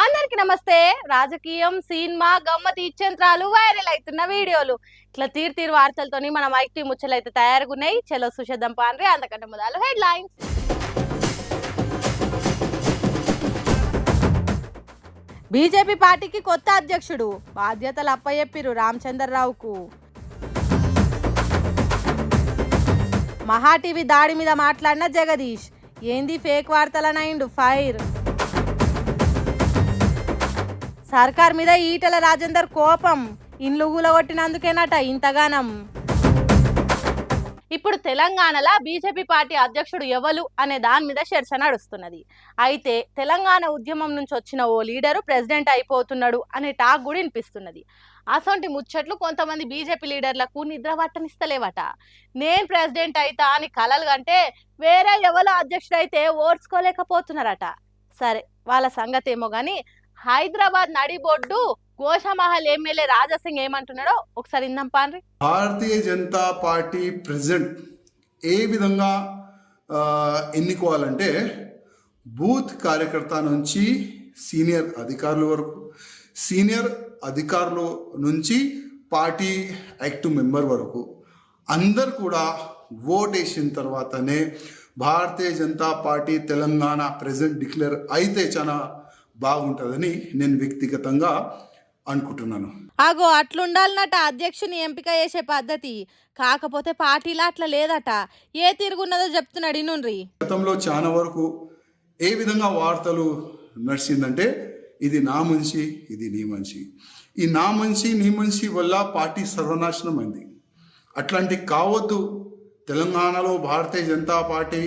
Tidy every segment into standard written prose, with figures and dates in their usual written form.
అందరికి నమస్తే. రాజకీయం, సినిమా, గమ్మతి ఇచ్చంత్రాలు, వైరల్ అవుతున్న వీడియోలు, ఇట్లా తీరు వార్తలతోని మన మైక్ టీం ముచ్చలు అయితే తయారుగున్నాయి. చలో సుషేద్దాం పాన్రి. అంతకంటే మొదలు హెడ్ లైన్స్. బీజేపీ పార్టీకి కొత్త అధ్యక్షుడు, బాధ్యతలు అప్పచెప్పిరు రామచంద్రరావుకు. మహా టీవీ దాడి మీద మాట్లాడిన జగదీష్, ఏంది ఫేక్ వార్తలనైండు ఫైర్. సర్కార్ మీద ఈటల రాజేందర్ కోపం, ఇండ్లు కూలగొట్టినందుకేనట ఇంతగానం. ఇప్పుడు తెలంగాణలో బీజేపీ పార్టీ అధ్యక్షుడు ఎవరు అనే దాని మీద చర్చ నడుస్తున్నది. అయితే తెలంగాణ ఉద్యమం నుంచి వచ్చిన ఓ లీడరు ప్రెసిడెంట్ అయిపోతున్నాడు అనే టాక్ కూడా వినిపిస్తున్నది. అసొంటి ముచ్చట్లు కొంతమంది బీజేపీ లీడర్లకు నిద్ర పట్టనిస్తలేవట. నేను ప్రెసిడెంట్ అయితా అని కలలు కంటే వేరే ఎవరో అధ్యక్షుడు అయితే ఓడ్చుకోలేకపోతున్నారట. సరే, వాళ్ళ సంగతి ఏమో గాని హైదరాబాద్ నడిబొడ్డు గోషామహల్ ఎమ్మెల్యే రాజాసింగ్ ఏమంటున్నాడో ఒకసారి ఇందాం పాన్రి. భారతీయ జనతా పార్టీ ప్రెసిడెంట్ ఏ విధంగా ఎన్నుకోవాలంటే బూత్ కార్యకర్త నుంచి సీనియర్ అధికారుల వరకు, సీనియర్ అధికారుల నుంచి పార్టీ యాక్టివ్ మెంబర్ వరకు అందరు కూడా ఓట్ వేసిన తర్వాతనే Bharatiya Janata Party Telangana president declare అయితే చాలా బాగుంటుందని నేను వ్యక్తిగతంగా అనుకుంటున్నాను. అగో అట్లుండాలన్నట అధ్యక్షుని ఎంపిక చేసే పద్ధతి. కాకపోతే పార్టీలో అట్లా లేదట. ఏ తిరుగున్నదో చెప్తున్నాడు ఇనుండ్రి. గతంలో చాలా వరకు ఏ విధంగా వార్తలు నడిచిందంటే ఇది నా మనిషి, ఇది నీ మనిషి, ఈ నా మనిషి నీ మనిషి వల్ల పార్టీ సర్వనాశనం అయింది. అట్లాంటి కావద్దు. తెలంగాణలో భారతీయ జనతా పార్టీ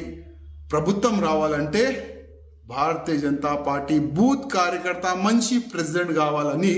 ప్రభుత్వం రావాలంటే భారతీయ జనతా పార్టీ బూత్ కార్యకర్త మంచి ప్రెసిడెంట్ కావాలని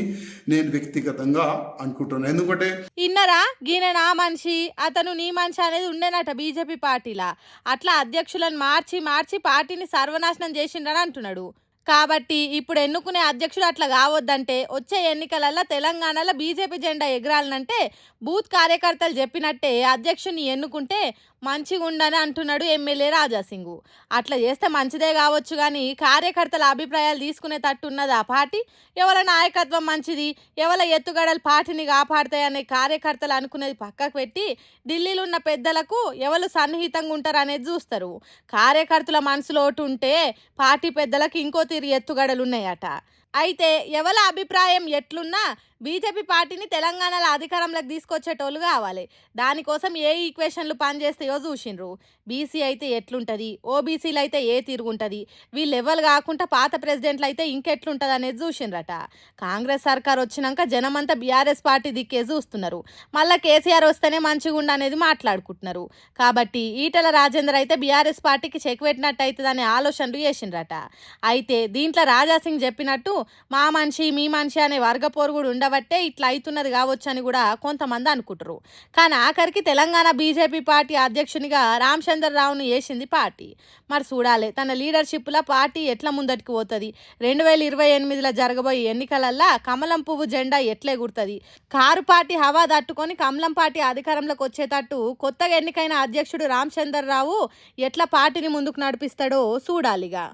నేను వ్యక్తిగతంగా అనుకుంటున్నాను. ఎందుకంటే ఇన్నరా గీన నా మనిషి, అతను నీ మనిషి అనేది ఉండేనట బీజేపీ పార్టీలా. అట్లా అధ్యక్షులను మార్చి పార్టీని సర్వనాశనం చేసిండని అంటున్నాడు. కాబట్టి ఇప్పుడు ఎన్నుకునే అధ్యక్షుడు అట్లా కావద్దంటే వచ్చే ఎన్నికలలో తెలంగాణలో బీజేపీ జెండా ఎగరాలనంటే బూత్ కార్యకర్తలు చెప్పినట్టే అధ్యక్షుని ఎన్నుకుంటే మంచిగా ఉండని అంటున్నాడు ఎమ్మెల్యే రాజాసింగ్. అట్లా చేస్తే మంచిదే కావచ్చు, కానీ కార్యకర్తల అభిప్రాయాలు తీసుకునే తట్టు ఉన్నదా పార్టీ? ఎవరి నాయకత్వం మంచిది, ఎవరి ఎత్తుగడలు పార్టీని కాపాడుతాయనే కార్యకర్తలు అనుకునేది పక్కకు పెట్టి ఢిల్లీలో ఉన్న పెద్దలకు ఎవరు సన్నిహితంగా ఉంటారు అనేది చూస్తారు. కార్యకర్తల మనసులో ఒకటి ఉంటే పార్టీ పెద్దలకు ఇంకో తీరు ఎత్తుగడలు ఉన్నాయట. అయితే ఎవరి అభిప్రాయం ఎట్లున్నా బీజేపీ పార్టీని తెలంగాణలో అధికారంలోకి తీసుకొచ్చేటోళ్ళు కావాలి. దానికోసం ఏ ఈక్వేషన్లు పనిచేస్తాయో చూసిండ్రు. బీసీ అయితే ఎట్లుంటుంది, ఓబీసీలు అయితే ఏ తిరుగుంటుంది, వీళ్ళు ఎవరు కాకుండా పాత ప్రెసిడెంట్లు అయితే ఇంకెట్లుంటుంది అనేది చూసిండ్రట. కాంగ్రెస్ సర్కార్ వచ్చినాక జనమంతా బీఆర్ఎస్ పార్టీ దిక్కే చూస్తున్నారు. మళ్ళీ కేసీఆర్ వస్తేనే మంచిగా ఉండ అనేది మాట్లాడుకుంటున్నారు. కాబట్టి ఈటల రాజేందర్ అయితే బీఆర్ఎస్ పార్టీకి చెక్ పెట్టినట్టు అవుతుంది అనే ఆలోచనలు చేసిండ్రట. అయితే దీంట్లో రాజాసింగ్ చెప్పినట్టు మా మనిషి మీ మనిషి అనే వర్గపోరు ఉండబట్టే ఇట్లా అవుతున్నది కావచ్చు అని కూడా కొంతమంది అనుకుంటారు. కానీ ఆఖరికి తెలంగాణ బీజేపీ పార్టీ అధ్యక్షునిగా రామచంద్రరావును వేసింది పార్టీ. మరి చూడాలి తన లీడర్షిప్లో పార్టీ ఎట్లా ముందటికి పోతుంది. 2028లో జరగబోయే ఎన్నికలల్లో కమలం పువ్వు జెండా ఎట్లా ఎగురుతుంది. కారు పార్టీ హవా తట్టుకొని కమలం పార్టీ అధికారంలోకి వచ్చేటట్టు కొత్తగా ఎన్నికైన అధ్యక్షుడు రామచంద్రరావు ఎట్లా పార్టీని ముందుకు నడిపిస్తాడో చూడాలిగా.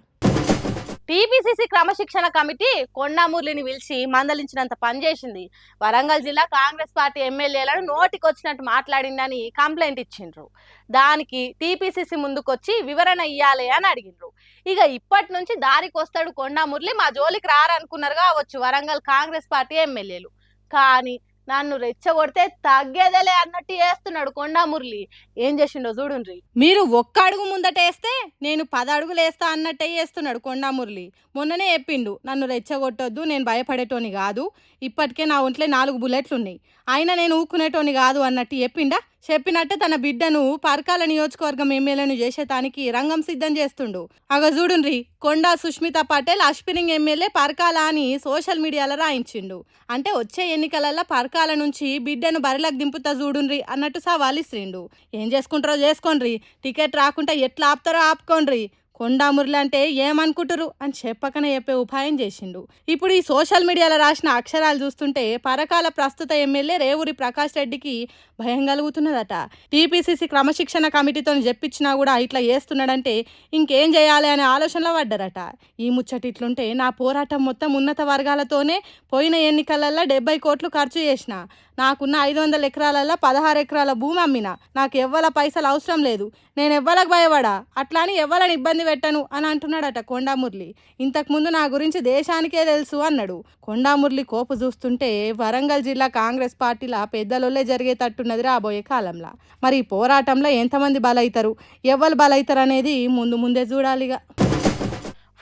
టీపీసీసీ క్రమశిక్షణ కమిటీ కొండామురళిని పిలిచి మందలించినంత పనిచేసింది. వరంగల్ జిల్లా కాంగ్రెస్ పార్టీ ఎమ్మెల్యేలను నోటికొచ్చినట్టు మాట్లాడిందని కంప్లైంట్ ఇచ్చిండ్రు. దానికి టీపీసీసీ ముందుకొచ్చి వివరణ ఇయ్యాలి అని అడిగిండ్రు. ఇక ఇప్పటి నుంచి దారికి వస్తాడు కొండామురళి, మా జోలికి రారనుకున్నారు కావచ్చు వరంగల్ కాంగ్రెస్ పార్టీ ఎమ్మెల్యేలు. కానీ నన్ను రెచ్చగొడితే తగ్గేదేలే అన్నట్టు వేస్తున్నాడు కొండామురళి. ఏం చేసిండో చూడుండ్రి. మీరు ఒక్క అడుగు ముందటేస్తే నేను 10 అడుగులు వేస్తా అన్నట్టే వేస్తున్నాడు కొండామురళి. మొన్ననే చెప్పిండు, నన్ను రెచ్చగొట్టొద్దు, నేను భయపడేటోని కాదు, ఇప్పటికే నా ఒంట్లో 4 బుల్లెట్లు ఉన్నాయి, అయినా నేను ఊక్కునేటోని కాదు అన్నట్టు చెప్పిండా. చెప్పినట్టే తన బిడ్డను పరకాల నియోజకవర్గం ఎమ్మెల్యేను చేసేటానికి రంగం సిద్ధం చేస్తుండు. అగ చూడుండ్రి, కొండా సుష్మిత పటేల్ అస్పిరింగ్ ఎమ్మెల్యే పరకాల అని సోషల్ మీడియాలో రాయించిండు. అంటే వచ్చే ఎన్నికలలో పరకాల నుంచి బిడ్డను బరిలకు దింపుతా చూడుండ్రి అన్నట్టు సవాలిస్తుండు. ఏం చేసుకుంటారో చేసుకోండ్రి, టికెట్ రాకుంటే ఎట్లా ఆపుతారో ఆపుకోండ్రి, కొండామురళి అంటే ఏమనుకుంటారు అని చెప్పకనే చెప్పే ఉపాయం చేసిండు. ఇప్పుడు ఈ సోషల్ మీడియాలో రాసిన అక్షరాలు చూస్తుంటే పరకాల ప్రస్తుత ఎమ్మెల్యే రేవూరి ప్రకాష్ రెడ్డికి భయం కలుగుతున్నదట. టీపీసీసీ క్రమశిక్షణ కమిటీతో చెప్పించినా కూడా ఇట్లా చేస్తున్నాడంటే ఇంకేం చేయాలి అనే ఆలోచనలో పడ్డారట. ఈ ముచ్చట ఇట్లుంటే నా పోరాటం మొత్తం ఉన్నత వర్గాలతోనే పోయిన ఎన్నికలల్లో 70 కోట్లు ఖర్చు చేసిన, నాకున్న 500 ఎకరాలల్లో 16 ఎకరాల భూమి అమ్మిన, నాకు ఎవ్వల పైసలు అవసరం లేదు, నేను ఎవ్వలకు భయపడా, అట్లా అని ఎవ్వలని ఇబ్బంది పెట్టను అని అంటున్నాడట కొండామురళి. ఇంతకుముందు నా గురించి దేశానికే తెలుసు అన్నాడు. కొండామురళి కోపు చూస్తుంటే వరంగల్ జిల్లా కాంగ్రెస్ పార్టీలా పెద్దలొల్లే జరిగేటట్టున్నది రాబోయే కాలంలో. మరి ఈ పోరాటంలో ఎంతమంది బలైతారు, ఎవ్వరు బలైతారు అనేది ముందే చూడాలిగా.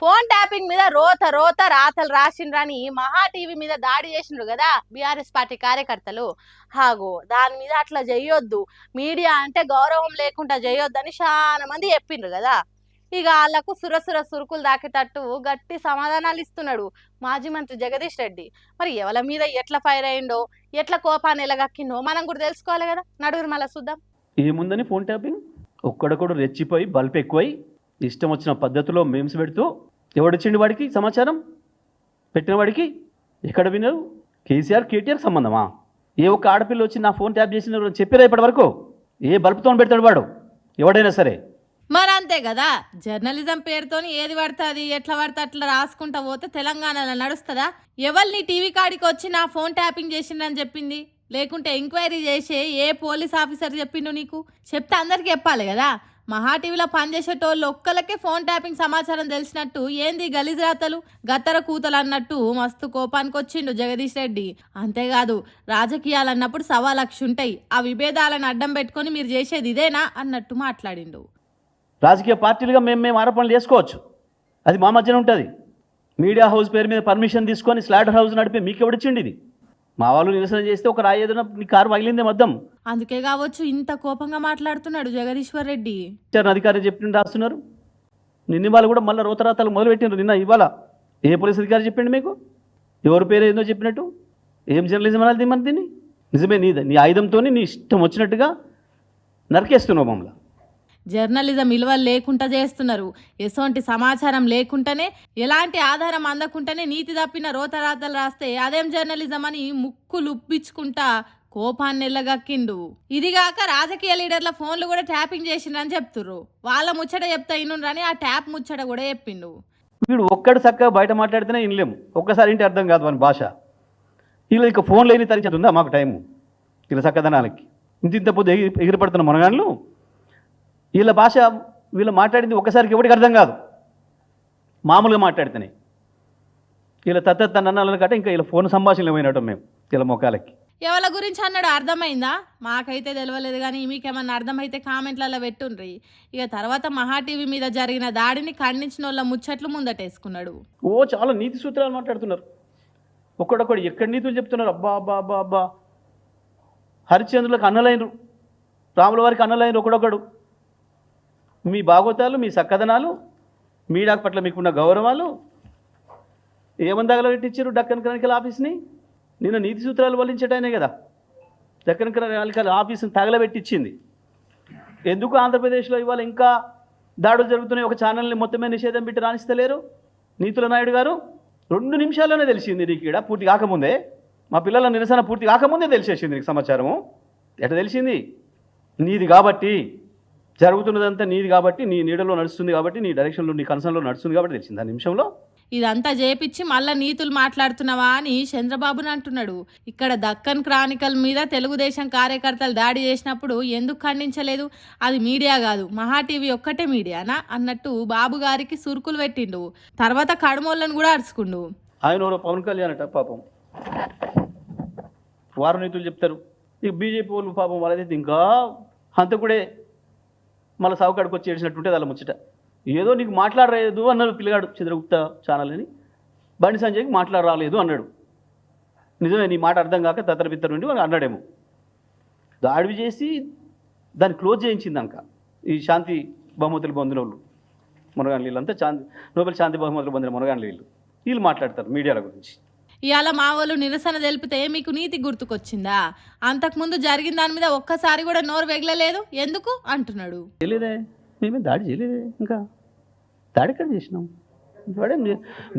ఫోన్ ట్యాపింగ్ మీద రోత రాతలు రాసిండ్రని మహా టీవీ మీద దాడి చేసిండ్రు కదా బీఆర్ఎస్ పార్టీ కార్యకర్తలు. హాగో దాని మీద అట్లా చెయ్యొద్దు, మీడియా అంటే గౌరవం లేకుండా చెయ్యొద్దని చాలా మంది చెప్పిండ్రు కదా. ఇక వాళ్ళకు సురుకులు దాకేటట్టు గట్టి సమాధానాలు ఇస్తున్నాడు మాజీ మంత్రి జగదీష్ రెడ్డి. మరి ఎవరి మీద ఎట్లా ఫైర్ అయిండో, ఎట్లా కోపాన్ని ఎలగక్కిండో మనం కూడా తెలుసుకోవాలి కదా. నడుగురు మళ్ళీ చూద్దాం. ఏముందని ఫోన్ ట్యాపింగ్, ఒక్కడొక్కడు రెచ్చిపోయి బల్బ్ ఎక్కువై ఇష్టం వచ్చిన పద్ధతిలో మేమ్స్ పెడుతూ ఎవడిచ్చిండి వాడికి సమాచారం, పెట్టిన వాడికి ఎక్కడ విన్నారు? కేసీఆర్ కేటీఆర్ సంబంధమా? ఏ ఒక్క ఆడపిల్ల వచ్చి నా ఫోన్ ట్యాప్ చేసిన చెప్పారా ఇప్పటి వరకు? ఏ బల్బుతో పెడతాడు వాడు ఎవడైనా సరే? మరి అంతే కదా, జర్నలిజం పేరుతోని ఏది పడుతుంది ఎట్లా పడితే అట్లా రాసుకుంటా పోతే తెలంగాణలో నడుస్తుందా? ఎవరిని టీవీ కాడికి వచ్చి నా ఫోన్ ట్యాపింగ్ చేసిండని చెప్పింది? లేకుంటే ఎంక్వైరీ చేసే ఏ పోలీస్ ఆఫీసర్ చెప్పిండు నీకు? చెప్తే అందరికి చెప్పాలి కదా. మహా టీవీలో పనిచేసేటోళ్ళు ఒక్కలకే ఫోన్ ట్యాపింగ్ సమాచారం తెలిసినట్టు ఏంది గలీజ్ రాతలు, గత్తర కూతలు అన్నట్టు మస్తు కోపానికి వచ్చిండు జగదీష్ రెడ్డి. అంతేకాదు, రాజకీయాలు అన్నప్పుడు 1,00,000 ఉంటాయి, ఆ విభేదాలను అడ్డం పెట్టుకొని మీరు చేసేది ఇదేనా అన్నట్టు మాట్లాడిండు. రాజకీయ పార్టీలుగా మేము ఆరోపణలు చేసుకోవచ్చు, అది మా మధ్యన ఉంటుంది. మీడియా హౌస్ పేరు మీద పర్మిషన్ తీసుకొని స్లాటర్ హౌస్ నడిపి మీకు ఎవడిచ్చిండి? ఇది మా వాళ్ళు నిరసన చేస్తే ఒక రాయి ఏదైనా నీ కారు పగిలిందే మొత్తం. అందుకే కావచ్చు ఇంత కోపంగా మాట్లాడుతున్నాడు జగదీశ్వర్ రెడ్డి. అధికారి చెప్పిన రాస్తున్నారు. నిన్న వాళ్ళు కూడా మళ్ళీ రోతరాతలు మొదలుపెట్టినారు. నిన్న ఇవాళ ఏ పోలీస్ అధికారి చెప్పిండు మీకు? ఎవరి పేరు ఏందో చెప్పినట్టు? ఏం జర్నలిజం అనాలి మన దీన్ని? నిజమే, నీ ఆయుధంతో నీ ఇష్టం వచ్చినట్టుగా నరికేస్తున్నావు మమ్మల్ని. జర్నలిజం విలువలు లేకుండా చేస్తున్నారు. ఎటువంటి సమాచారం లేకుండానే, ఎలాంటి ఆధారం అందకుండానే నీతి తప్పిన రోతరాతలు రాస్తే అదేం జర్నలిజం అని ముక్కులు ఉప్పించుకుంటా కోపాన్ని ఎల్లగక్కిండు. ఇదిగాక రాజకీయ లీడర్ల ఫోన్లు కూడా ట్యాపింగ్ చేసిండ్రని చెప్తుర్రు. వాళ్ళ ముచ్చట చెప్తా ఇనుండ్రని ఆ ట్యాప్ ముచ్చట కూడా చెప్పిండు. వీడు ఒక్కడు చక్కగా బయట మాట్లాడితేనే వినలేము, ఒక్కసారి ఇంటి అర్థం కాదు మన భాష. వీళ్ళు ఇక ఫోన్ లేని తరిచేది ఉందా మాకు టైము? వీళ్ళ చక్కదనాలకి ఇంత పొద్దు ఎగిరిపడుతున్న మునగాళ్ళు. వీళ్ళ భాష వీళ్ళు మాట్లాడింది ఒక్కసారికి ఎవరికి అర్థం కాదు, మామూలుగా మాట్లాడితేనే. వీళ్ళ తన్ననాలు కట్ట ఇంకా వీళ్ళ ఫోన్ సంభాషణలు పోయినట్టు మేము వీళ్ళ మొక్కలకి. ఎవరి గురించి అన్నాడు అర్థమైందా? మాకైతే తెలియలేదు, కానీ మీకేమన్నా అర్థమైతే కామెంట్లలో పెట్టుండ్రి. ఇక తర్వాత మహా టీవీ మీద జరిగిన దాడిని ఖండించిన వాళ్ళ ముచ్చట్లు ముందటేసుకున్నాడు. చాలా నీతి సూత్రాలు మాట్లాడుతున్నారు. ఒక్కడొక్కడు ఎక్కడ నీతులు చెప్తున్నారు. అబ్బా అబ్బా అబ్బా అబ్బా, హరిశ్చంద్రులకు అన్నలైనరు, రాముల వారికి అన్నలైనరు ఒకడొక్కడు. మీ బాగోతాలు, మీ చక్కదనాలు, మీడియా పట్ల మీకున్న గౌరవాలు ఏమని తగలబెట్టించారు డక్కన్ క్రానికల్ ఆఫీస్ని? నిన్న నీతి సూత్రాలు వల్లించటనే కదా డక్కన్ క్రానికల్ ఆఫీస్ని తగలబెట్టించింది. ఎందుకు ఆంధ్రప్రదేశ్లో ఇవాళ ఇంకా దాడులు జరుగుతున్నాయి? ఒక ఛానల్ని మొత్తమే నిషేధం పెట్టి రాణిస్తలేరు నీతుల నాయుడు గారు. 2 నిమిషాల్లోనే తెలిసింది నీకు. ఇక్కడ పూర్తి కాకముందే, మా పిల్లల నిరసన పూర్తి కాకముందే తెలిసేసింది నీకు సమాచారము. ఎట్లా తెలిసింది? నీది కాబట్టి, జరుగుతున్నదంతా నీది కాబట్టి, నీ నీడలో నడుస్తుంది కాబట్టి, నీ డైరెక్షన్లో నీ కన్సర్న్లో నడుస్తుంది కాబట్టి తెలిసింది ఆ నిమిషంలో. ఇదంతా చేపించి మళ్ళా నీతులు మాట్లాడుతున్నావా అని చంద్రబాబుని అంటున్నాడు. ఇక్కడ దక్కన్ క్రానికల్ మీద తెలుగుదేశం కార్యకర్తలు దాడి చేసినప్పుడు ఎందుకు ఖండించలేదు? అది మీడియా కాదు, మహా టీవీ ఒక్కటే మీడియానా అన్నట్టు బాబు గారికి సురుకులు పెట్టిండు. తర్వాత కడమోళ్ళని కూడా అరుచుకుండు. ఆయన పవన్ కళ్యాణ్ అట పాపం వారు నీతులు చెప్తారు. ఇక బీజేపీ వాళ్ళు పాపం వాళ్ళైతే ఇంకా హంతకుడే మళ్ళీ సావుకాడికి వచ్చి ఏడ్చినట్టుంటే వాళ్ళ ముచ్చట. ఏదో నీకు మాట్లాడలేదు అన్నాడు పిల్లగాడు చంద్రగుప్త ఛానల్ అని. బండి సంజయ్కి మాట్లాడరాలేదు అన్నాడు. నిజమే, నీ మాట అర్థం కాక తత్తరపిత్తర నుండి వాళ్ళు అన్నాడేమో. దాడి చేసి దాన్ని క్లోజ్ చేయించింది అనక ఈ శాంతి బహుమతులు పొందిన వాళ్ళు మునగాని వీళ్ళంతా నోబెల్ శాంతి బహుమతులు పొందిన మునగాని వీళ్ళు మాట్లాడతారు మీడియాల గురించి. ఇవాళ మా వాళ్ళు నిరసన తెలిపితే మీకు నీతి గుర్తుకొచ్చిందా? అంతకుముందు జరిగిన దాని మీద ఒక్కసారి కూడా నోరు వెగలలేదు ఎందుకు అంటున్నాడు. చేయలేదే, మేమే దాడి చేయలేదే. ఇంకా దాడి ఎక్కడ చేసినాం? వాడే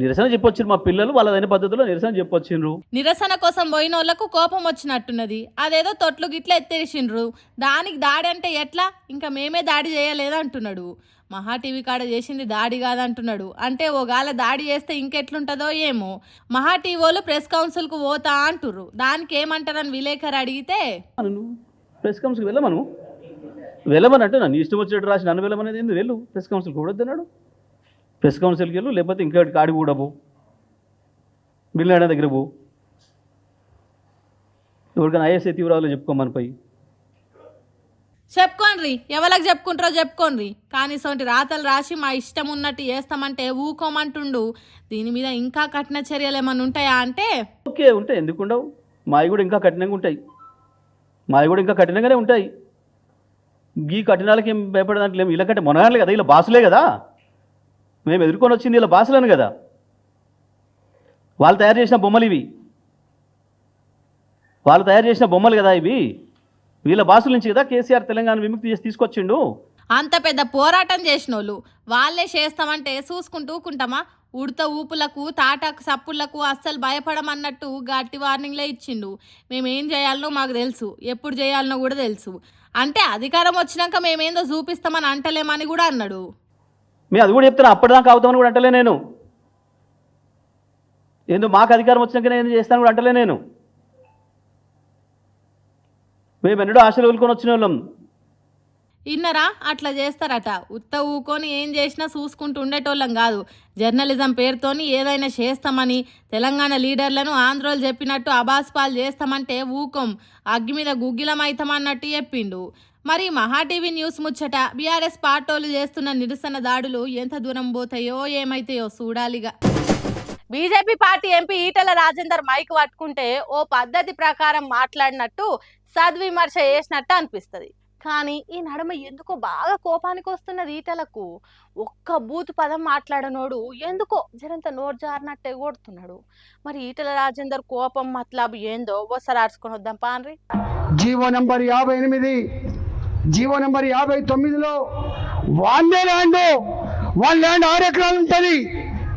నిరసన చెప్పొచ్చారు మా పిల్లలు వాళ్ళదైన పద్ధతిలో నిరసన చెప్పొచ్చిండ్రు. నిరసన కోసం పోయినోళ్లకు కోపం వచ్చినట్టున్నది. అదేదో తొట్లు గిట్ల ఎత్తేసిండ్రు. దానికి దాడి అంటే ఎట్లా? ఇంకా మేమే దాడి చేయలేదు అంటున్నాడు. మహా టీవీ కాడ చేసింది దాడి కాదంటున్నాడు. అంటే ఓగాల దాడి చేస్తే ఇంకెట్లుంటుందో ఏమో. మహా టీవీ వాళ్ళు ప్రెస్ కౌన్సిల్కు పోతా అంటుర్రు. దానికి ఏమంటారని విలేకరు అడిగితే నువ్వు ప్రెస్ కౌన్సిల్కి వెళ్ళమని అంటే నన్ను ఇష్టం వచ్చినట్టు రాసి నన్ను వెళ్ళమనేది ఎందుకు? వెళ్ళు ప్రెస్ కౌన్సిల్కి కూడొద్దన్నాడు. ప్రెస్ కౌన్సిల్కి వెళ్ళు, లేకపోతే ఇంకా కాడికి కూడా పో, బిల్లాడ దగ్గర పో, ఎవరికైనా ఐఎస్ఐ తీవ్రవాదులు చెప్పుకోమని పోయి చెప్పుకోండి. ఎవరికి చెప్పుకుంటారో చెప్పుకోండి. కానీ సొంటి రాతలు రాసి మా ఇష్టం ఉన్నట్టు చేస్తామంటే ఊకోమంటుండు. దీని మీద ఇంకా కఠిన చర్యలు ఏమైనా ఉంటాయా అంటే ఓకే ఉంటాయి, ఎందుకు ఉండవు? మావి కూడా ఇంకా కఠినంగా ఉంటాయి. కఠినంగానే ఉంటాయి. ఈ కఠినాలకి ఏం భయపడదాంట్లో ఏమి, వీళ్ళకంటే మొనగానే కదా, వీళ్ళ బాసులే కదా, మేము ఎదుర్కొని వచ్చింది వీళ్ళ బాసులను కదా, వాళ్ళు తయారు చేసిన బొమ్మలు ఇవి, కదా ఇవి, వీళ్ళ బాసుల నుంచి కదా కేసీఆర్ తెలంగాణ విముక్తి చేసి తీసుకొచ్చిండు. అంత పెద్ద పోరాటం చేసినోళ్ళు వాళ్ళే చేస్తామంటే చూసుకుంటూ ఊకుంటామా? ఉడత ఊపులకు తాటాకు సప్పుళ్లకు అస్సలు భయపడమన్నట్టు గట్టి వార్నింగ్లే ఇచ్చిండు. మేమేం చేయాలనో మాకు తెలుసు, ఎప్పుడు చేయాలనో కూడా తెలుసు. అంటే అధికారం వచ్చినాక మేమేందో చూపిస్తామని అంటలేమని కూడా అన్నాడు. మేము అది కూడా చెప్తున్నా, అప్పటిదాకా అవుతామని కూడా అంటలే నేను. ఏందో మాకు అధికారం వచ్చినాక నేను చేస్తాను కూడా అంటలే నేను. మేము ఎన్నడూ ఆశలు వదులుకొని వచ్చిన వాళ్ళం. ఇన్నరా అట్లా చేస్తారట. ఉత్త ఊకొని ఏం చేసినా చూసుకుంటూ ఉండేటోళ్ళం కాదు. జర్నలిజం పేరుతోని ఏదైనా చేస్తామని తెలంగాణ లీడర్లను ఆంధ్రోలు చెప్పినట్టు అబాస్పాలు చేస్తామంటే ఊకం, అగ్గి మీద గుగ్గిలం అవుతామన్నట్టు చెప్పిండు. మరి మహా టీవీ న్యూస్ ముచ్చట బీఆర్ఎస్ పార్టోలు చేస్తున్న నిరసన దాడులు ఎంత దూరం పోతాయో ఏమైతాయో చూడాలిగా. BJP party MP Eatala Rajender mic పట్టుకుంటే ఓ పద్ధతి ప్రకారం మాట్లాడినట్టు సద్విమర్శ చేసినట్టు అనిపిస్తుంది. కానీ ఈ నడుమ ఎందుకో బాగా కోపానికి వస్తున్నది ఈటలకు. ఒక్క బూతు పదం మాట్లాడనోడు ఎందుకో జరంత నోరు జారినట్టే కొడుతున్నాడు. మరి ఈటల రాజేందర్ కోపం మతలబు ఏందో ఒకసారి ఆర్చుకొని వద్దాం పాన్రి. జీవో నంబర్ 58, జీవో నంబర్ 59లో వాళ్ళ ల్యాండ్ 6 ఎకరాలు ఉంటుంది.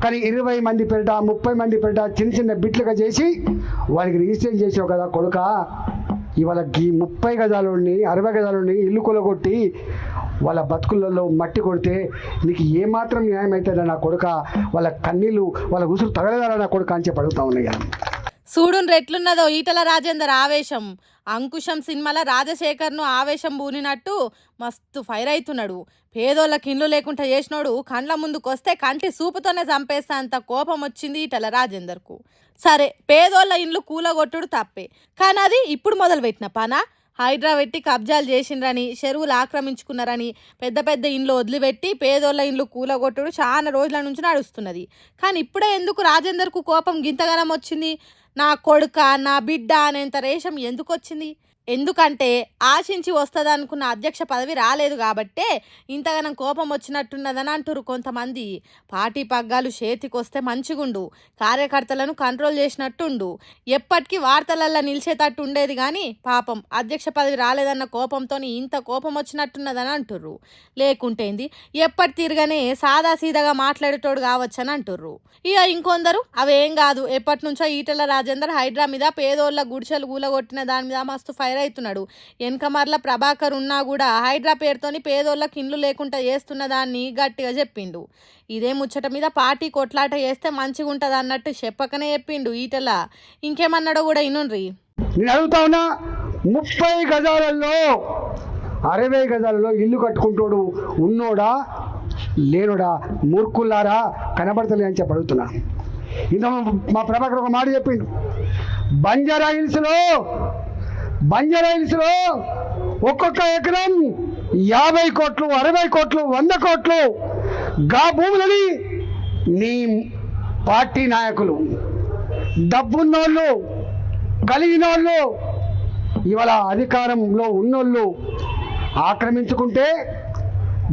కానీ 20 మంది పెరట 30 మంది పెరట చిన్న చిన్న బిట్లుగా చేసి వారికి రిజిస్ట్రేషన్ చేసావు కదా కొడుక. ఇవాళ 30 గజాలని 60 గజాలని ఇల్లు కొలగొట్టి వాళ్ళ బతుకులలో మట్టి కొడితే నీకు ఏమాత్రం న్యాయం అవుతుందా నా కొడుక? వాళ్ళ కన్నీళ్ళు వాళ్ళ ఉసురు తగలదారా నా కొడుక అని చెప్పి అడుగుతా ఉన్నాయి. చూడుండ్రు ఎట్లున్నదో ఈటల రాజేందర్ ఆవేశం. అంకుశం సినిమాల రాజశేఖర్ను ఆవేశం బూనినట్టు మస్తు ఫైర్ అవుతున్నాడు. పేదోళ్ళకి ఇండ్లు లేకుండా చేసినోడు కండ్ల ముందుకొస్తే కంటి సూపుతోనే చంపేస్తా అంత కోపం వచ్చింది ఈటల రాజేందర్కు. సరే, పేదోళ్ళ ఇండ్లు కూలగొట్టుడు తప్పే, కానీ అది ఇప్పుడు మొదలుపెట్టిన పనా? హైడ్రా పెట్టి కబ్జాలు చేసిండ్రని, చెరువులు ఆక్రమించుకున్నారని పెద్ద పెద్ద ఇండ్లు వదిలిపెట్టి పేదోళ్ళ ఇండ్లు కూలగొట్టుడు చాలా రోజుల నుంచి నడుస్తున్నది. కానీ ఇప్పుడే ఎందుకు రాజేందర్కు కోపం గింతగానం వచ్చింది? నా కొడుక, నా బిడ్డ అనేంత రేషం ఎందుకు వచ్చింది? ఎందుకంటే ఆశించి వస్తుంది అనుకున్న అధ్యక్ష పదవి రాలేదు కాబట్టే ఇంతగానం కోపం వచ్చినట్టున్నదని అంటారు కొంతమంది. పార్టీ పగ్గాలు చేతికొస్తే మంచిగుండు, కార్యకర్తలను కంట్రోల్ చేసినట్టుండు, ఎప్పటికీ వార్తలల్లో నిలిచేటట్టు ఉండేది. కానీ పాపం అధ్యక్ష పదవి రాలేదన్న కోపంతో ఇంత కోపం వచ్చినట్టున్నదని అంటుర్రు. లేకుంటేంది ఎప్పటి తిరగనే సాదాసీదాగా మాట్లాడేటోడు కావచ్చని అంటుర్రు. ఇక ఇంకొందరు అవేం కాదు, ఎప్పటి నుంచో ఈటల రాజేందర్ హైడ్రా మీద పేదోళ్ళ గుడిసెలు గూలగొట్టిన దాని మీద మస్తు ఫైర్ అవుతున్నాడు. వెనకమర్ల ప్రభాకర్ ఉన్నా కూడా హైడ్రా పేరుతోని పేదోళ్ళకి ఇండ్లు లేకుండా చేస్తున్న దాన్ని గట్టిగా చెప్పిండు. ఇదే ముచ్చట మీద పార్టీ కొట్లాట చేస్తే మంచిగా ఉంటుంది అన్నట్టు చెప్పకనే చెప్పిండు ఈటల. ఇంకేమన్నాడో కూడా ఇనుండ్రి. నేను అడుగుతా ఉన్నా, 30 గజాలలో 60 గజాలలో ఇల్లు కట్టుకుంటాడు ఉన్నోడా లేనోడా? మూర్ఖుల్లారా, కనబడతలే అని చెప్పి అడుగుతున్నా. ఇంత మా ప్రభాకర్ ఒక మాట చెప్పిండు, బంజారా హిల్స్లో ఒక్కొక్క ఎకరం 50 కోట్లు 60 కోట్లు 100 కోట్లు గా భూములని నీ పార్టీ నాయకులు, డబ్బున్నోళ్ళు, కలిగిన వాళ్ళు, ఇవాళ అధికారంలో ఉన్నోళ్ళు ఆక్రమించుకుంటే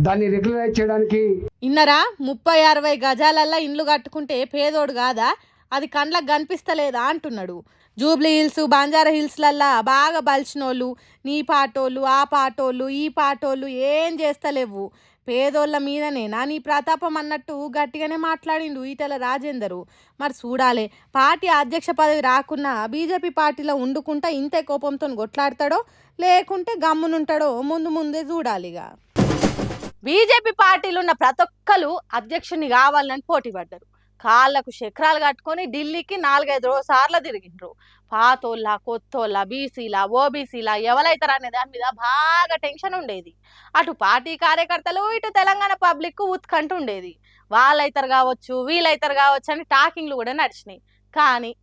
దాన్ని రెగ్యులరైజ్ చేయడానికి ఇన్నరా 30-60 గజాలల్లా ఇండ్లు కట్టుకుంటే పేదోడు కాదా? అది కండ్లకు కనిపిస్తలేదా అంటున్నాడు. జూబ్లీ హిల్స్ బంజారా హిల్స్లల్లా బాగా బలిచినోళ్ళు నీ పాటోళ్ళు ఆ పాటోళ్ళు ఈ పాటోళ్ళు ఏం చేస్తలేవు, పేదోళ్ళ మీదనేనా నీ ప్రతాపం అన్నట్టు గట్టిగానే మాట్లాడిండు ఈటెల రాజేందరు. మరి చూడాలి పార్టీ అధ్యక్ష పదవి రాకున్నా బీజేపీ పార్టీలో ఉండుకుంటా ఇంతే కోపంతో కొట్లాడతాడో లేకుంటే గమ్మునుంటాడో ముందే చూడాలిగా. బీజేపీ పార్టీలు ఉన్న ప్రతి ఒక్కరు అధ్యక్షుని కావాలని పోటీ పడ్డారు. కాళ్ళకు చక్రాలు కట్టుకొని ఢిల్లీకి 4-5 సార్లు తిరిగిండ్రు. పాతోళ్ళ కొత్తోళ్ళ బీసీల ఓబీసీల ఎవరైతారు అనే దాని మీద బాగా టెన్షన్ ఉండేది. అటు పార్టీ కార్యకర్తలు ఇటు తెలంగాణ పబ్లిక్ ఉత్కంఠ ఉండేది. వాళ్ళైతారు కావచ్చు వీళ్ళైతారు కావచ్చు అని టాకింగ్లు కూడా నడిచినాయి. కానీ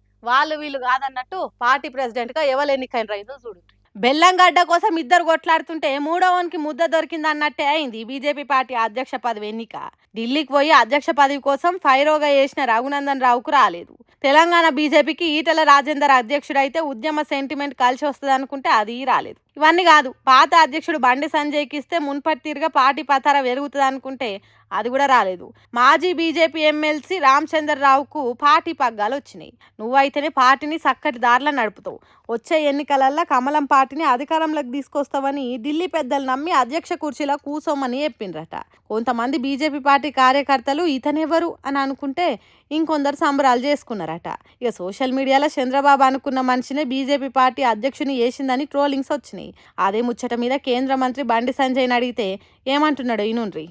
వీళ్ళు కాదన్నట్టు పార్టీ ప్రెసిడెంట్గా ఎవరు ఎన్నికైన రైతు చూడు. బెల్లంగడ్డ కోసం ఇద్దరు కొట్లాడుతుంటే మూడోవనికి ముద్ద దొరికింది అన్నట్టే అయింది బీజేపీ పార్టీ అధ్యక్ష పదవి ఎన్నిక. ఢిల్లీకి పోయి అధ్యక్ష పదవి కోసం ఫైరోగా చేసిన రఘునందన్ రావుకు రాలేదు. తెలంగాణ బీజేపీకి ఈటెల రాజేందర్ అధ్యక్షుడైతే ఉద్యమ సెంటిమెంట్ కలిసి వస్తుంది అనుకుంటే అది రాలేదు. ఇవన్నీ కాదు, పాత అధ్యక్షుడు బండి సంజయ్కి ఇస్తే మున్పటి తీరుగా పార్టీ పతార పెరుగుతుంది అనుకుంటే అది కూడా రాలేదు. మాజీ బీజేపీ ఎమ్మెల్సీ రామచంద్రరావుకు పార్టీ పగ్గాలు వచ్చినాయి. నువ్వైతేనే పార్టీని చక్కటి దారిలో నడుపుతావు, వచ్చే ఎన్నికలల్లో కమలం పార్టీని అధికారంలోకి తీసుకొస్తావని ఢిల్లీ పెద్దలు నమ్మి అధ్యక్ష కుర్చీలో కూసోమని చెప్పిండ్రట. కొంతమంది బీజేపీ పార్టీ కార్యకర్తలు ఇతనెవరు అని అనుకుంటే ఇంకొందరు సంబరాలు చేసుకున్నారట. ఇక సోషల్ మీడియాలో చంద్రబాబు అనుకున్న మనిషినే బీజేపీ పార్టీ అధ్యక్షుని చేసిందని ట్రోలింగ్స్ వచ్చినాయి. అదే ముచ్చట మీద కేంద్ర మంత్రి బండి సంజయ్ని అడిగితే ఏమంటున్నాడు ఈనుండ్రి.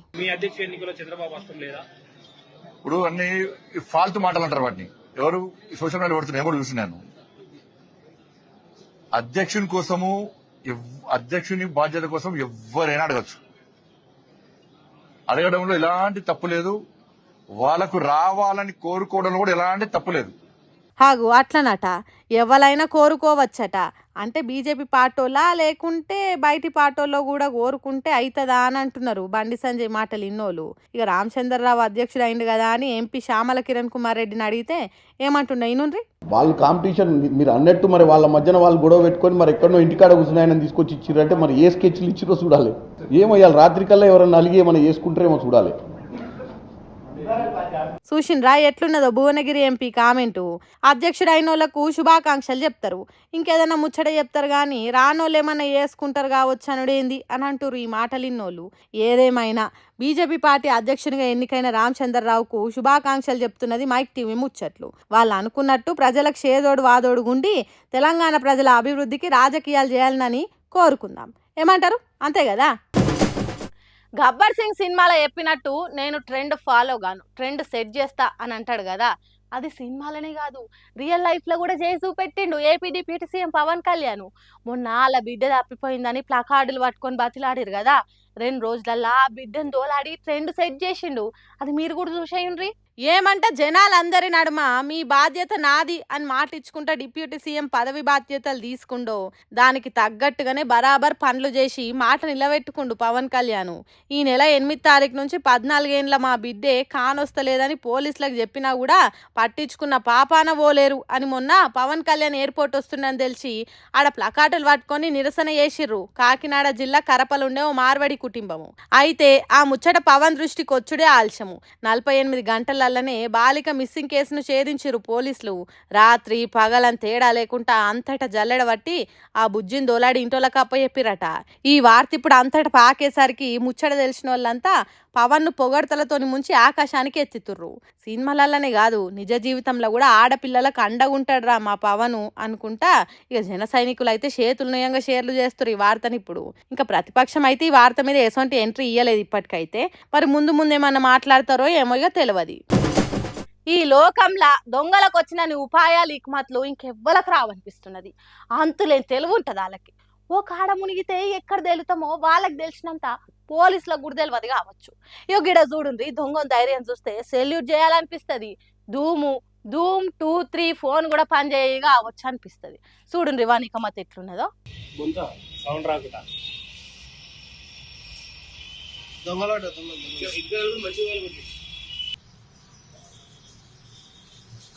ఇప్పుడు అన్ని ఫాల్తు మాటలు అంటారు, వాటిని ఎవరు సోషల్ మీడియా పడుతున్నారు ఎవరు చూసినాను. అధ్యక్షుని కోసము అధ్యక్షుని బాధ్యత కోసం ఎవరైనా అడగచ్చు, అడగడంలో ఎలాంటి తప్పు లేదు, వాళ్ళకు రావాలని కోరుకోవడంలో కూడా ఎలాంటి తప్పు లేదు. హాగు అట్లనట ఎవరైనా కోరుకోవచ్చట. అంటే బీజేపీ పార్టీలా లేకుంటే బయటి పార్టీలో కూడా కోరుకుంటే అవుతుందా అని అంటున్నారు బండి సంజయ్ మాటలు ఇన్నోళ్ళు. ఇక రామచంద్రరావు అధ్యక్షుడు అయింది కదా అని ఎంపీ శ్యామల కిరణ్ కుమార్ రెడ్డిని అడిగితే ఏమంటున్నా ఇనుండ్రి. వాళ్ళు కాంపిటీషన్ మీరు అన్నట్టు మరి వాళ్ళ మధ్యన వాళ్ళు గొడవ పెట్టుకొని మరి ఎక్కడో ఇంటికాడ కూర్చుని ఆయన తీసుకొచ్చి ఇచ్చిరంటే మరి ఏ స్కెచ్లు ఇచ్చిరో చూడాలి. ఏమో ఇవాళ రాత్రి కల్లా ఎవరన్నా అలిగి ఏమైనా చేసుకుంటారేమో చూడాలి. చూసిండ్రా ఎట్లున్నదో భువనగిరి ఎంపీ కామెంటు. అధ్యక్షుడు అయిన వాళ్ళకు శుభాకాంక్షలు చెప్తారు, ఇంకేదైనా ముచ్చట చెప్తారు కానీ రానోళ్ళు ఏమన్నా వేసుకుంటారు కావచ్చు అనుడేంది అని అంటారు ఈ మాటలు ఇన్నోళ్ళు. ఏదేమైనా బీజేపీ పార్టీ అధ్యక్షునిగా ఎన్నికైన రామచంద్రరావుకు శుభాకాంక్షలు చెప్తున్నది మైక్ టీవీ ముచ్చట్లు. వాళ్ళు అనుకున్నట్టు ప్రజలకు షేదోడు వాదోడు గుండి తెలంగాణ ప్రజల అభివృద్ధికి రాజకీయాలు చేయాలని కోరుకుందాం. ఏమంటారు? అంతే కదా. గబ్బర్ సింగ్ సినిమాలో చెప్పినట్టు నేను ట్రెండ్ ఫాలో గాను, ట్రెండ్ సెట్ చేస్తా అని అంటాడు కదా, అది సినిమాలనే కాదు రియల్ లైఫ్లో కూడా చేసి చూపెట్టిండు AP deputy CM Pawan Kalyan. మొన్న వాళ్ళ బిడ్డ తప్పిపోయిందని ప్లకార్డులు పట్టుకొని బతిలాడిరు కదా, 2 రోజులల్లా ఆ బిడ్డను దోలాడి ట్రెండ్ సెట్ చేసిండు. అది మీరు కూడా చూసేయండ్రి. ఏమంటే జనాలందరి నడుమ మీ బాధ్యత నాది అని మాట ఇచ్చుకుంటా డిప్యూటీ సీఎం పదవి బాధ్యతలు తీసుకుండో దానికి తగ్గట్టుగానే బరాబర్ పనులు చేసి మాట నిలబెట్టుకుండు పవన్ కళ్యాణ్. ఈ నెల 8 తారీఖు నుంచి 14 ఏళ్ళ మా బిడ్డే కానొస్తలేదని పోలీసులకు చెప్పినా కూడా పట్టించుకున్న పాపాన పోలేరు అని మొన్న పవన్ కళ్యాణ్ ఎయిర్పోర్ట్ వస్తుందని తెలిసి ఆడ ప్లకార్డులు పట్టుకొని నిరసన చేసిర్రు కాకినాడ జిల్లా కరపలుండే ఓ మార్వడి కుటుంబము. అయితే ఆ ముచ్చట పవన్ దృష్టికి వచ్చుడే ఆలస్యము. 48 గంటలల్లనే బాలిక మిస్సింగ్ కేసును ఛేదించిరు పోలీసులు. రాత్రి పగలని తేడా లేకుండా అంతటా జల్లెడ పట్టి ఆ బుజ్జిని దోలాడి ఇంటోళ్ళకి అప్పచెప్పిరట. ఈ వార్త ఇప్పుడు అంతటా పాకేసరికి ముచ్చట తెలిసిన వాళ్ళంతా పవన్ను పొగడ్తలతోని ముంచి ఆకాశానికి ఎత్తితుర్రు. సినిమాలనే కాదు నిజ జీవితంలో కూడా ఆడపిల్లలకు అండగుంటాడురా మా పవను అనుకుంటా ఇక జన సైనికులు అయితే చేతులనయంగా షేర్లు చేస్తారు ఈ వార్తని. ఇప్పుడు ఇంకా ప్రతిపక్షం అయితే ఈ వార్త మీద ఎటువంటి ఎంట్రీ ఇయ్యలేదు ఇప్పటికైతే. మరి ముందు ఏమన్నా మాట్లాడతారో ఏమో ఇక తెలియదు. ఈ లోకంలో దొంగలకు వచ్చిన ఉపాయాలు ఇక్మత్లు ఇంకెవ్వలకు రావనిపిస్తున్నది. అంతులేని తెలివి ఉంటుంది వాళ్ళకి. ఓ కాడ మునిగితే ఎక్కడ తేలుతామో వాళ్ళకి తెలిసినంత పోలీసులకు కూడా తెలియదు కావచ్చు. ఇక గిడ చూడుండ్రి దొంగ ధైర్యం చూస్తే సెల్యూట్ చేయాలనిపిస్తుంది. ధూమ్ 2, 3 ఫోన్ కూడా పని చేయ కావచ్చు అనిపిస్తుంది. చూడుండ్రి వాని ఇకమత్ ఎట్లున్నదో.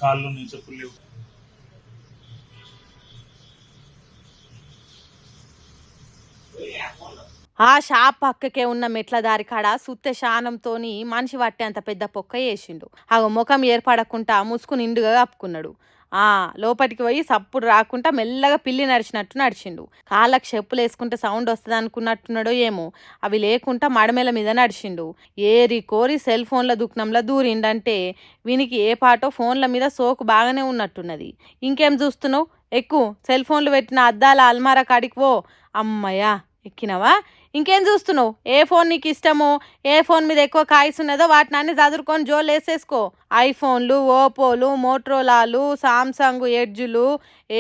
కాళ్ళు చెప్పులు లేవు. ఆ షాప్ పక్కకే ఉన్న మెట్ల దారి కాడ సుత్తె శానంతోని మనిషి పట్టే అంత పెద్ద పొక్క వేసిండు. ఆ ముఖం ఏర్పడకుండా ముసుగు నిండుగా కప్పుకున్నాడు. లోపలికి పోయి సప్పుడు రాకుండా మెల్లగా పిల్లి నడిచినట్టు నడిచిండు. కాళ్ళకు చెప్పులు వేసుకుంటే సౌండ్ వస్తుంది అనుకున్నట్టున్నాడో ఏమో, అవి లేకుండా మడమెల మీద నడిచిండు. ఏరి కోరి సెల్ ఫోన్ల దుఃఖంలో దూరిండంటే వీనికి ఏ పాటో ఫోన్ల మీద సోకు బాగానే ఉన్నట్టున్నది. ఇంకేం చూస్తున్నావు, ఎక్కువ సెల్ ఫోన్లు పెట్టిన అద్దాల అల్మారా కాడికి పో. అమ్మయ్యా ఎక్కినవా? ఇంకేం చూస్తున్నావు? ఏ ఫోన్ నీకు ఇష్టమో, ఏ ఫోన్ మీద ఎక్కువ కాయిస్ ఉన్నదో వాటిని అన్ని చదువుకొని జోలు వేసేసుకో. ఐఫోన్లు, ఓపోలు, మోటరోలాలు, సామ్సంగ్ ఎడ్జులు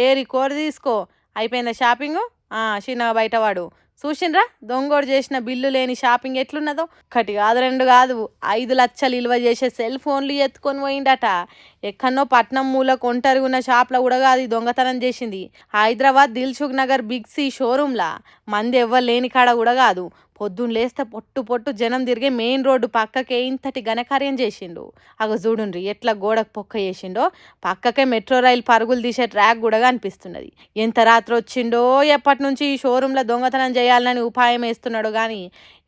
ఏరి కోరి తీసుకో. అయిపోయిందా షాపింగ్? చిన్నగా బయటవాడు చూసిండ్రా దొంగోడు చేసిన బిల్లు లేని షాపింగ్ ఎట్లున్నదో. 1 కాదు 2 కాదు 5 లక్షలు విలువ చేసే సెల్ ఫోన్లు ఎత్తుకొని పోయిండట. ఎక్కడనో పట్నం మూల ఒంటరి ఉన్న షాప్లో కూడా కాదు దొంగతనం చేసింది. Hyderabad Dilsukhnagar big C షోరూమ్లా. మంది ఎవ్వరు లేని కాడ కూడా కాదు. పొద్దున్న లేస్తే పొట్టు జనం తిరిగే మెయిన్ రోడ్డు పక్కకే ఇంతటి ఘనకార్యం చేసిండు. అగ చూడుండ్రి ఎట్లా గోడకు పొక్క చేసిండో. పక్కకే మెట్రో రైలు పరుగులు తీసే ట్రాక్ కూడా కనిపిస్తున్నది. ఎంత రాత్రి వచ్చిండో, ఎప్పటి నుంచి ఈ షోరూంలో దొంగతనం చేయాలని ఉపాయం వేస్తున్నాడు కానీ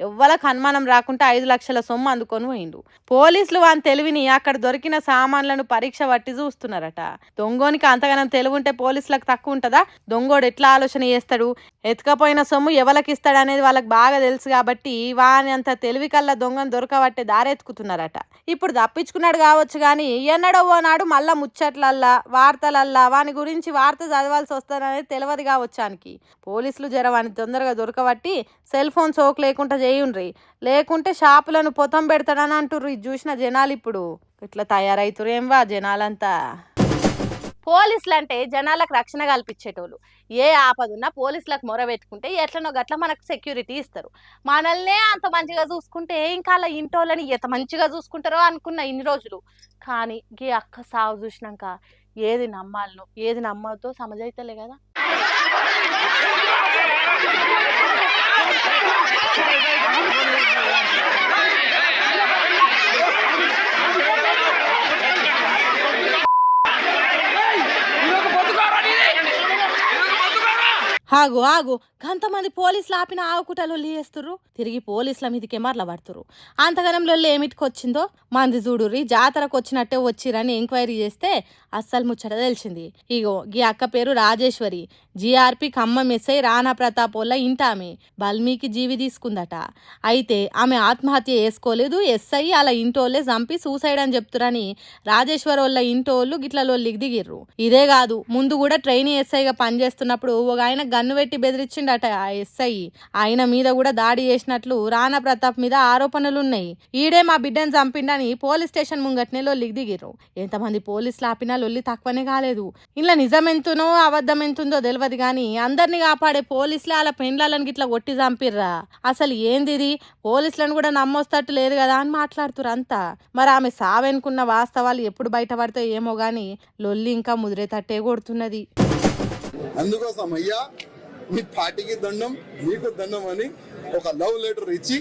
ఎవ్వలకు అనుమానం రాకుండా 5 లక్షల సొమ్ము అందుకొని పోయిండు. పోలీసులు వాని తెలివిని అక్కడ దొరికిన సామాన్లను పరీక్ష పట్టి చూస్తున్నారట. దొంగోనికి అంతగానం తెలివి ఉంటే పోలీసులకు తక్కువ ఉంటుందా? దొంగోడు ఎట్లా ఆలోచన చేస్తాడు, ఎత్తుకపోయిన సొమ్ము ఎవరికి ఇస్తాడు అనేది వాళ్ళకి బాగా తెలుసు కాబట్టి వాని అంత తెలివి కల్లా దొంగను దొరకబట్టే దారెత్తుకుతున్నారట. ఇప్పుడు తప్పించుకున్నాడు కావచ్చు కానీ ఎన్నడో ఓనాడు మళ్ళా ముచ్చట్లల్లా వార్తలల్లా వాని గురించి వార్త చదవాల్సి వస్తుందనేది తెలియదు కావచ్చానికి. పోలీసులు వాని తొందరగా దొరకబట్టి సెల్ ఫోన్ సోకు లేకుండా చేయుండ్రి, లేకుంటే షాపులను పొతం పెడతాడని అంటుర్రు. ఇది చూసిన జనాలు ఇప్పుడు ఇట్లా తయారైతురేంవా జనాలంతా. పోలీసులు అంటే జనాలకు రక్షణ కల్పించేటోళ్ళు. ఏ ఆపదున్నా పోలీసులకు మొరబెట్టుకుంటే ఎట్లనో గట్ల మనకు సెక్యూరిటీ ఇస్తారు. మనల్నే అంత మంచిగా చూసుకుంటే ఇంకా అలా ఇంటోళ్ళని ఎంత మంచిగా చూసుకుంటారో అనుకున్న ఇన్ని రోజులు. కానీ ఈ అక్క సాగు చూసినాక ఏది నమ్మాలనో ఏది నమ్మతో సమజైతలే కదా. ఆగు కొంతమంది పోలీసులు ఆపిన ఆవుకుట లొల్లి చేస్తుర్రు, తిరిగి పోలీసుల మీదకి మరల పడుతురు. అంతగానం లొల్లి ఏమిటికి వచ్చిందో మంది చూడుర్రి. జాతరకు వచ్చినట్టే వచ్చిరని ఎంక్వైరీ చేస్తే అస్సలు ముచ్చట తెలిసింది. ఇగో గీ అక్క పేరు రాజేశ్వరి, జిఆర్పి ఖమ్మం ఎస్ఐ రాణా ప్రతాప్ వల్ల ఇంటామె బల్మీకి జీవి తీసుకుందట. అయితే ఆమె ఆత్మహత్య చేసుకోలేదు, ఎస్ఐ అలా ఇంటోళ్ళే చంపి సూసైడ్ అని చెప్తురని రాజేశ్వరి వాళ్ళ ఇంటోళ్ళు గిట్ల లొల్లికి దిగిర్రు. ఇదే కాదు ముందు కూడా ట్రైనీ ఎస్ఐగా పనిచేస్తున్నప్పుడు ఒక ఆయన గన్ను పెట్టి బెదిరించిండట ఆ ఎస్ఐ. ఆయన మీద కూడా దాడి చేసినట్లు రాణా ప్రతాప్ మీద ఆరోపణలున్నాయి. ఈడే మా బిడ్డను చంపిండని పోలీస్ స్టేషన్ ముంగట్నే లొల్లికి దిగిర్రు. ఎంతమంది పోలీసులు ఆపినా లొల్లి తక్కువనే కాలేదు. ఇలా నిజం ఎంతునో అబద్ధం ఎంతుందో తెలియదు కానీ అందరినీ కాపాడే పోలీసులే అలా పెండ్లాలను గిట్లా కొట్టి చంపిర్రా. అసలు ఏంది పోలీసులను కూడా నమ్మొస్తట్టు లేదు కదా అని మాట్లాడుతురు అంతా. మరి ఆమె సావెనుకున్న వాస్తవాలు ఎప్పుడు బయటపడతాయో ఏమో గాని లొల్లి ఇంకా ముదిరేతట్టే కొడుతున్నది. అందుకోసం అయ్యా మీ పార్టీకి దండం మీకు దండం అని ఒక లవ్ లెటర్ ఇచ్చి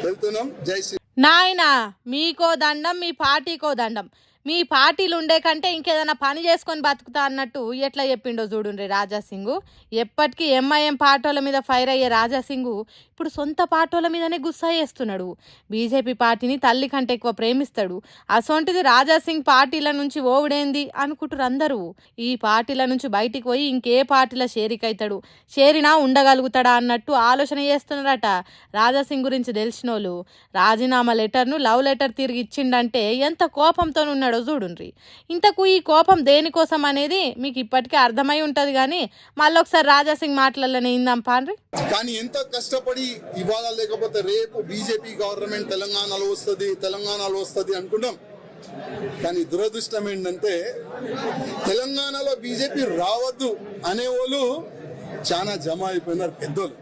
వెళ్తున్నాం. జై శ్రీ. నాయనా మీకో దండం మీ పార్టీకో దండం. మీ పార్టీలు ఉండే కంటే ఇంకేదైనా పని చేసుకొని బతుకుతా అన్నట్టు ఎట్లా చెప్పిండో చూడుండ్రి రాజాసింగు. ఎప్పటికీ ఎంఐఎం పార్టీల మీద ఫైర్ అయ్యే రాజాసింగు ఇప్పుడు సొంత పార్టీల మీదనే గుస్సా చేస్తున్నాడు. బీజేపీ పార్టీని తల్లి కంటే ఎక్కువ ప్రేమిస్తాడు. అసొంటిది రాజాసింగ్ పార్టీల నుంచి ఓవుడేంది అనుకుంటారు అందరూ. ఈ పార్టీల నుంచి బయటికి పోయి ఇంకే పార్టీల షేరికైతాడు, షేరినా ఉండగలుగుతాడా అన్నట్టు ఆలోచన చేస్తున్నారట. రాజాసింగ్ గురించి తెలిసినోళ్ళు రాజీనామా లెటర్ను లవ్ లెటర్ తిరిగి ఇచ్చిండంటే ఎంత కోపంతో ఉన్నాడో చూడుండ్రి. ఇంతకు ఈ కోపం దేనికోసం అనేది మీకు ఇప్పటికే అర్థమై ఉంటది కానీ మళ్ళొకసారి రాజాసింగ్ మాటలలోనే ఇందాం పాండ్రి. కానీ ఎంత కష్టపడి ఇవాళ లేకపోతే రేపు బీజేపీ గవర్నమెంట్ తెలంగాణలో వస్తుంది అనుకుంటాం. కానీ దురదృష్టం ఏంటంటే తెలంగాణలో బీజేపీ రావద్దు అనేవాళ్ళు చాలా జమ అయిపోయినారు పెద్దోళ్ళు.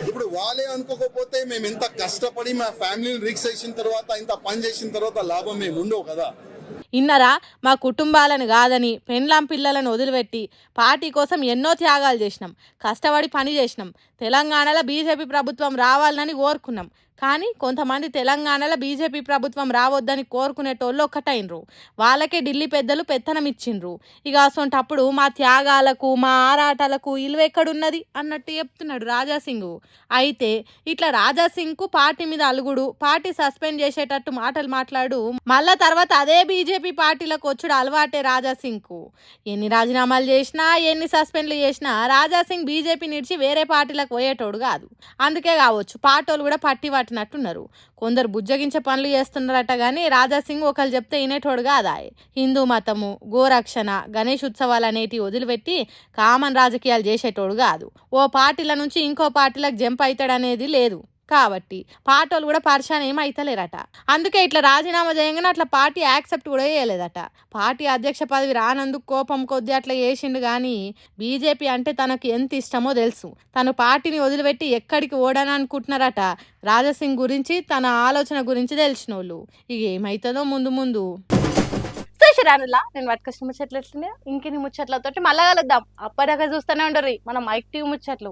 ఇప్పుడు వాళ్ళే అనుకోకపోతే మేము ఇంత కష్టపడి మా ఫ్యామిలీని రిక్స్ చేసిన తర్వాత ఇంత పని చేసిన తర్వాత లాభం మేము ఉండవు కదా. ఇన్నరా మా కుటుంబాలను కాదని పెండ్లాం పిల్లలను వదిలిపెట్టి పార్టీ కోసం ఎన్నో త్యాగాలు చేసినాం, కష్టపడి పని చేసినాం, తెలంగాణలో బీజేపీ ప్రభుత్వం రావాలని కోరుకున్నాం. కానీ కొంతమంది తెలంగాణలో బీజేపీ ప్రభుత్వం రావద్దని కోరుకునేటోళ్ళు ఒక్కటైనరు. వాళ్ళకే ఢిల్లీ పెద్దలు పెత్తనం ఇచ్చిండ్రు. ఇక అసొంటప్పుడు మా త్యాగాలకు మా ఆరాటాలకు ఇలువ ఎక్కడున్నది అన్నట్టు చెప్తున్నాడు రాజాసింగ్. అయితే ఇట్లా రాజాసింగ్కు పార్టీ మీద అలుగుడు, పార్టీ సస్పెండ్ చేసేటట్టు మాటలు మాట్లాడు మళ్ళా తర్వాత అదే బీజేపీ పార్టీలకు వచ్చుడు అలవాటే రాజాసింగ్కు. ఎన్ని రాజీనామాలు చేసినా ఎన్ని సస్పెండ్లు చేసినా రాజాసింగ్ బీజేపీ నిడిచి వేరే పార్టీలకు పోయేటోడు కాదు. అందుకే కావచ్చు పార్టీలు కూడా పట్టి పట్టినట్టున్నారు. కొందరు బుజ్జగించే పనులు చేస్తున్నారట కానీ రాజాసింగ్ ఒకళ్ళు చెప్తే వినేటోడు కాదా. హిందూ మతము, గోరక్షణ, గణేష్ ఉత్సవాలు అనేటివి వదిలిపెట్టి కామన్ రాజకీయాలు చేసేటోడు కాదు. ఓ పార్టీల నుంచి ఇంకో పార్టీలకు జంప్ అవుతాడనేది లేదు. కాబట్టి పార్టీలు కూడా పరిశాన్ ఏం అవుతలేరట. అందుకే ఇట్లా రాజీనామా చేయగానే అట్లా పార్టీ యాక్సెప్ట్ కూడా చేయలేదట. పార్టీ అధ్యక్ష పదవి రానందుకు కోపం కొద్దీ అట్లా చేసిండు కానీ బీజేపీ అంటే తనకు ఎంత ఇష్టమో తెలుసు. తను పార్టీని వదిలిపెట్టి ఎక్కడికి ఓడని అనుకుంటున్నారట రాజాసింగ్ గురించి, తన ఆలోచన గురించి తెలిసిన వాళ్ళు. ఇక ఏమవుతుందో ముందు ముందు. రానులా నేను పట్టుకొచ్చిన ముచ్చట్లు ఎట్లున్నాయో ఇంకెన్ని ముచ్చట్లతోటి మళ్ళా కలుద్దాం. అప్పటిదాకా చూస్తూనే ఉండరు మన మైక్ టీవీ ముచ్చట్లు.